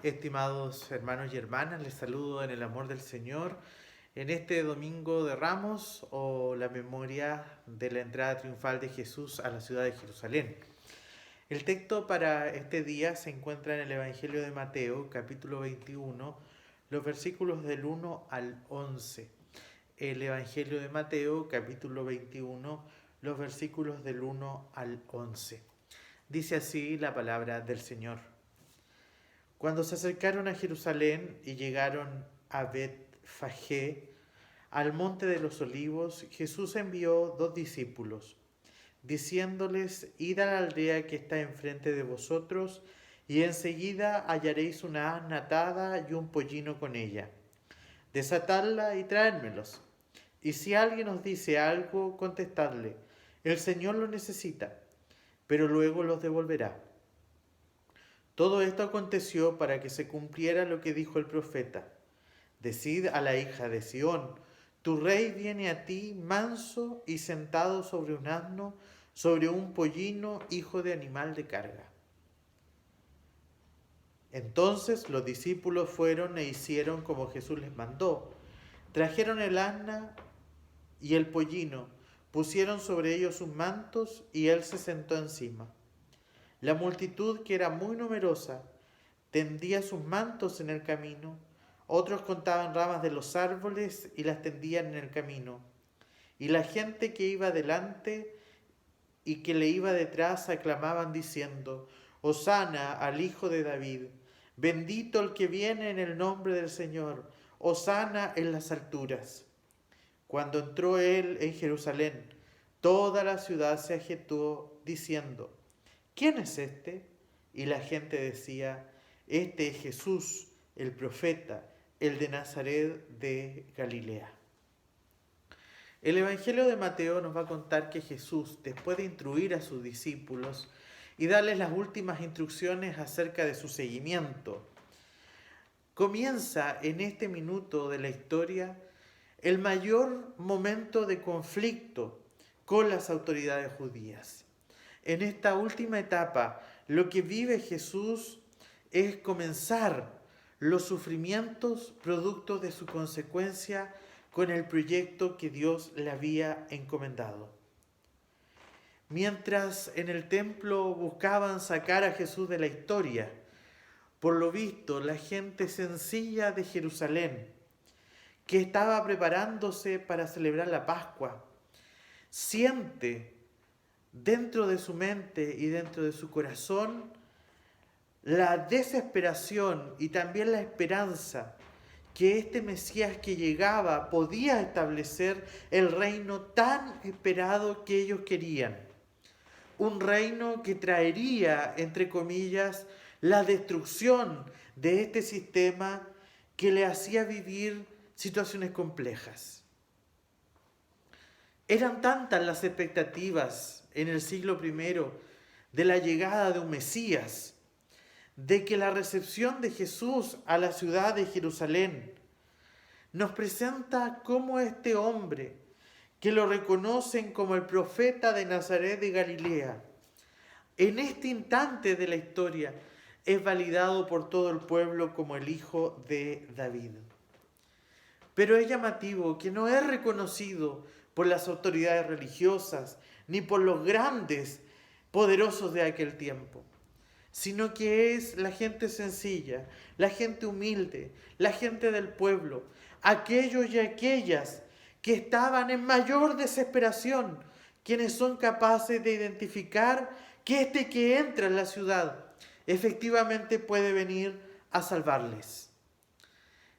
Estimados hermanos y hermanas, les saludo en el amor del Señor en este domingo de Ramos o la memoria de la entrada triunfal de Jesús a la ciudad de Jerusalén. El texto para este día se encuentra en el Evangelio de Mateo, capítulo 21, los versículos del 1 al 11. El Evangelio de Mateo, capítulo 21, los versículos del 1 al 11. Dice así la palabra del Señor. Cuando se acercaron a Jerusalén y llegaron a Betfagé, al monte de los olivos, Jesús envió 2 discípulos, diciéndoles: Id a la aldea que está enfrente de vosotros, y enseguida hallaréis una asna atada y un pollino con ella. Desatadla y traédmelos. Y si alguien os dice algo, contestadle: el Señor lo necesita, pero luego los devolverá. Todo esto aconteció para que se cumpliera lo que dijo el profeta: Decid a la hija de Sión: tu rey viene a ti manso y sentado sobre un asno, sobre un pollino, hijo de animal de carga. Entonces los discípulos fueron e hicieron como Jesús les mandó. Trajeron el asna y el pollino, pusieron sobre ellos sus mantos y él se sentó encima. La multitud, que era muy numerosa, tendía sus mantos en el camino. Otros cortaban ramas de los árboles y las tendían en el camino. Y la gente que iba delante y que le iba detrás aclamaban diciendo: Hosana al Hijo de David, bendito el que viene en el nombre del Señor, Hosana en las alturas. Cuando entró él en Jerusalén, toda la ciudad se agitó diciendo: ¿quién es este? Y la gente decía: este es Jesús, el profeta, el de Nazaret de Galilea. El Evangelio de Mateo nos va a contar que Jesús, después de instruir a sus discípulos y darles las últimas instrucciones acerca de su seguimiento, comienza en este minuto de la historia el mayor momento de conflicto con las autoridades judías. En esta última etapa, lo que vive Jesús es comenzar los sufrimientos producto de su consecuencia con el proyecto que Dios le había encomendado. Mientras en el templo buscaban sacar a Jesús de la historia, por lo visto, la gente sencilla de Jerusalén, que estaba preparándose para celebrar la Pascua, siente dentro de su mente y dentro de su corazón la desesperación y también la esperanza que este Mesías que llegaba podía establecer el reino tan esperado que ellos querían. Un reino que traería, entre comillas, la destrucción de este sistema que le hacía vivir situaciones complejas. Eran tantas las expectativas en el siglo I de la llegada de un Mesías, de que la recepción de Jesús a la ciudad de Jerusalén nos presenta cómo este hombre, que lo reconocen como el profeta de Nazaret de Galilea, en este instante de la historia es validado por todo el pueblo como el Hijo de David. Pero es llamativo que no es reconocido por las autoridades religiosas ni por los grandes poderosos de aquel tiempo, sino que es la gente sencilla, la gente humilde, la gente del pueblo, aquellos y aquellas que estaban en mayor desesperación, quienes son capaces de identificar que este que entra en la ciudad efectivamente puede venir a salvarles.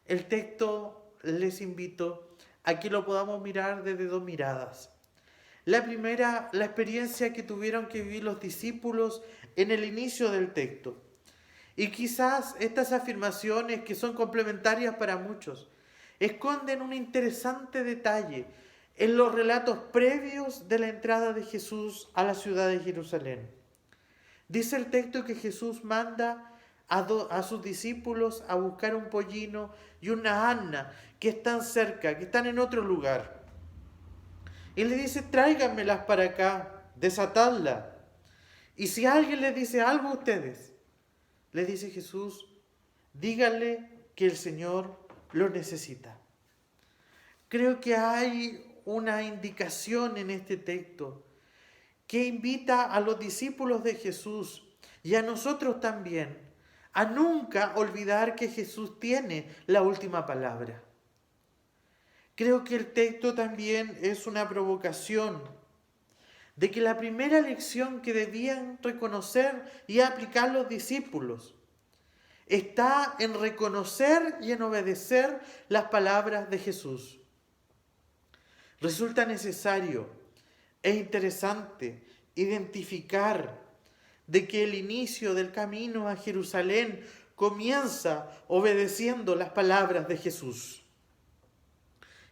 El texto les invito a que lo podamos mirar desde 2 miradas. La primera, la experiencia que tuvieron que vivir los discípulos en el inicio del texto. Y quizás estas afirmaciones, que son complementarias para muchos, esconden un interesante detalle en los relatos previos de la entrada de Jesús a la ciudad de Jerusalén. Dice el texto que Jesús manda a sus discípulos a buscar un pollino y una asna que están cerca, que están en otro lugar. Y le dice: tráiganmelas para acá, desatadla. Y si alguien les dice algo a ustedes, les dice Jesús, díganle que el Señor lo necesita. Creo que hay una indicación en este texto que invita a los discípulos de Jesús y a nosotros también a nunca olvidar que Jesús tiene la última palabra. Creo que el texto también es una provocación de que la primera lección que debían reconocer y aplicar los discípulos está en reconocer y en obedecer las palabras de Jesús. Resulta necesario e interesante identificar de que el inicio del camino a Jerusalén comienza obedeciendo las palabras de Jesús.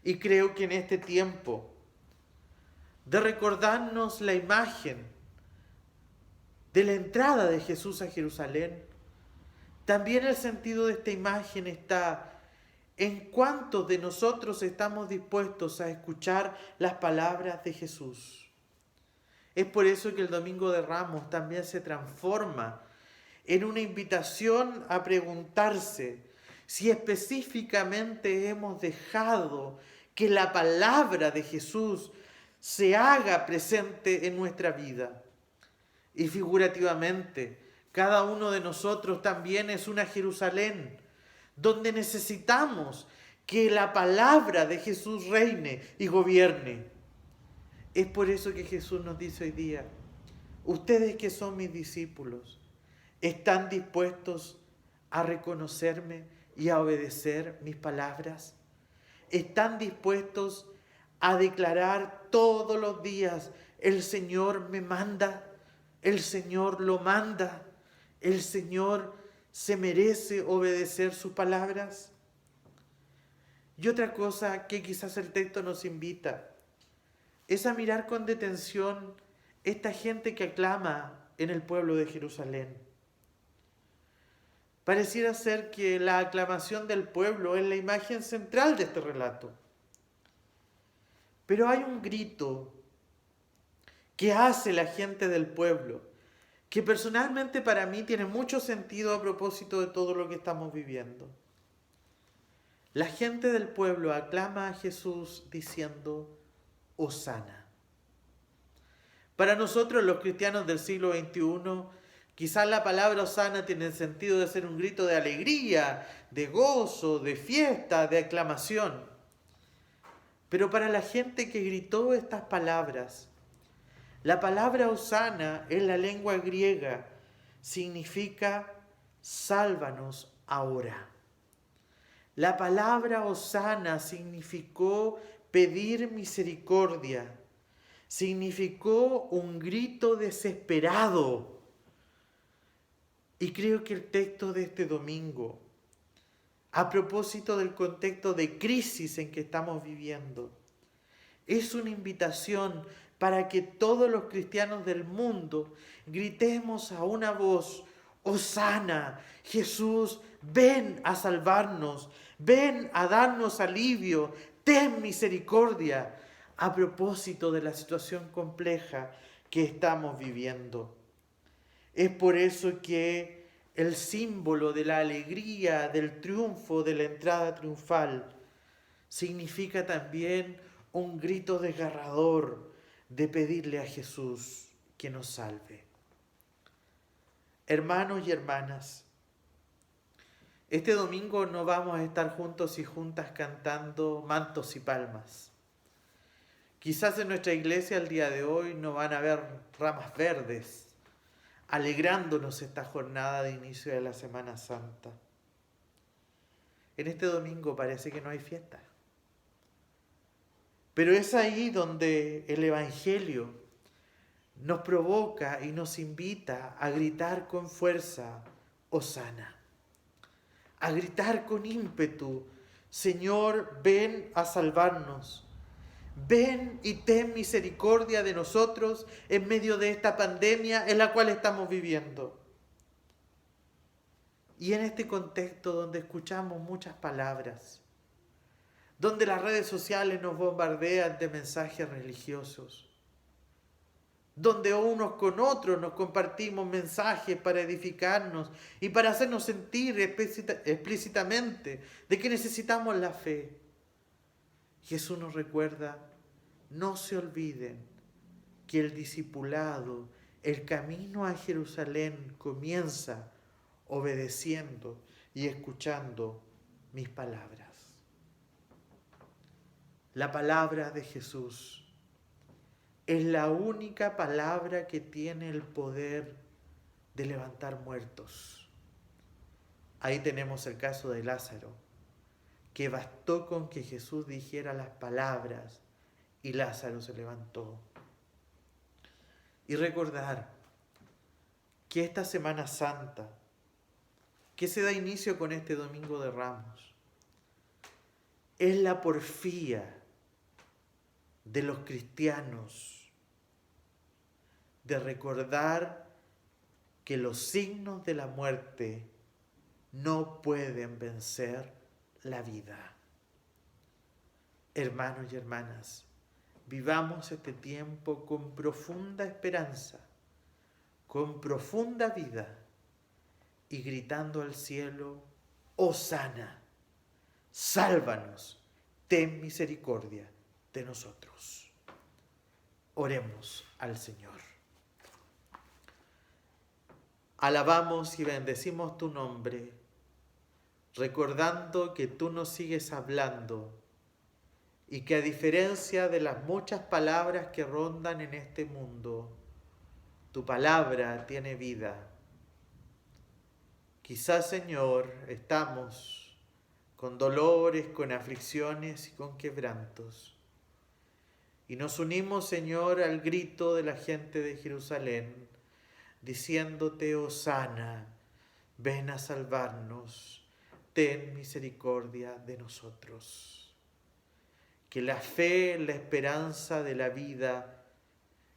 Y creo que en este tiempo de recordarnos la imagen de la entrada de Jesús a Jerusalén, también el sentido de esta imagen está en cuántos de nosotros estamos dispuestos a escuchar las palabras de Jesús. Es por eso que el Domingo de Ramos también se transforma en una invitación a preguntarse si específicamente hemos dejado que la palabra de Jesús se haga presente en nuestra vida. Y figurativamente, cada uno de nosotros también es una Jerusalén, donde necesitamos que la palabra de Jesús reine y gobierne. Es por eso que Jesús nos dice hoy día, ustedes que son mis discípulos, ¿están dispuestos a reconocerme y a obedecer mis palabras? ¿Están dispuestos a declarar todos los días, el Señor me manda, el Señor lo manda, el Señor se merece obedecer sus palabras? Y otra cosa que quizás el texto nos invita es a mirar con detención esta gente que aclama en el pueblo de Jerusalén. Pareciera ser que la aclamación del pueblo es la imagen central de este relato. Pero hay un grito que hace la gente del pueblo, que personalmente para mí tiene mucho sentido a propósito de todo lo que estamos viviendo. La gente del pueblo aclama a Jesús diciendo, Hosana. Para nosotros los cristianos del siglo XXI, quizás la palabra Hosana tiene el sentido de ser un grito de alegría, de gozo, de fiesta, de aclamación. Pero para la gente que gritó estas palabras, la palabra Hosana en la lengua griega significa sálvanos ahora. La palabra Hosana significó pedir misericordia, significó un grito desesperado. Y creo que el texto de este domingo, a propósito del contexto de crisis en que estamos viviendo, es una invitación para que todos los cristianos del mundo gritemos a una voz, Hosana, Jesús, ven a salvarnos, ven a darnos alivio, ten misericordia, a propósito de la situación compleja que estamos viviendo. Es por eso que el símbolo de la alegría, del triunfo, de la entrada triunfal, significa también un grito desgarrador de pedirle a Jesús que nos salve. Hermanos y hermanas, este domingo no vamos a estar juntos y juntas cantando mantos y palmas. Quizás en nuestra iglesia el día de hoy no van a haber ramas verdes, alegrándonos esta jornada de inicio de la Semana Santa. En este domingo parece que no hay fiesta. Pero es ahí donde el Evangelio nos provoca y nos invita a gritar con fuerza, Hosana. A gritar con ímpetu, Señor, ven a salvarnos. Ven y ten misericordia de nosotros en medio de esta pandemia en la cual estamos viviendo. Y en este contexto donde escuchamos muchas palabras, donde las redes sociales nos bombardean de mensajes religiosos, donde unos con otros nos compartimos mensajes para edificarnos y para hacernos sentir explícitamente de que necesitamos la fe. Jesús nos recuerda, no se olviden que el discipulado, el camino a Jerusalén comienza obedeciendo y escuchando mis palabras. La palabra de Jesús es la única palabra que tiene el poder de levantar muertos. Ahí tenemos el caso de Lázaro, que bastó con que Jesús dijera las palabras y Lázaro se levantó. Y recordar que esta Semana Santa, que se da inicio con este Domingo de Ramos, es la porfía de los cristianos de recordar que los signos de la muerte no pueden vencer la vida. Hermanos y hermanas, vivamos este tiempo con profunda esperanza, con profunda vida y gritando al cielo, Hosana, sálvanos, ten misericordia de nosotros. Oremos al Señor. Alabamos y bendecimos tu nombre, recordando que tú nos sigues hablando y que a diferencia de las muchas palabras que rondan en este mundo, tu palabra tiene vida. Quizás, Señor, estamos con dolores, con aflicciones y con quebrantos. Y nos unimos, Señor, al grito de la gente de Jerusalén, diciéndote, Hosana, ven a salvarnos, ten misericordia de nosotros. Que la fe, la esperanza de la vida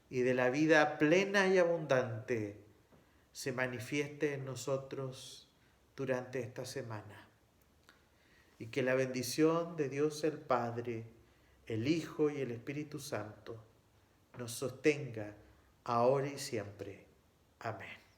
y de la vida plena y abundante se manifieste en nosotros durante esta semana. Y que la bendición de Dios el Padre, el Hijo y el Espíritu Santo nos sostenga ahora y siempre. Amén.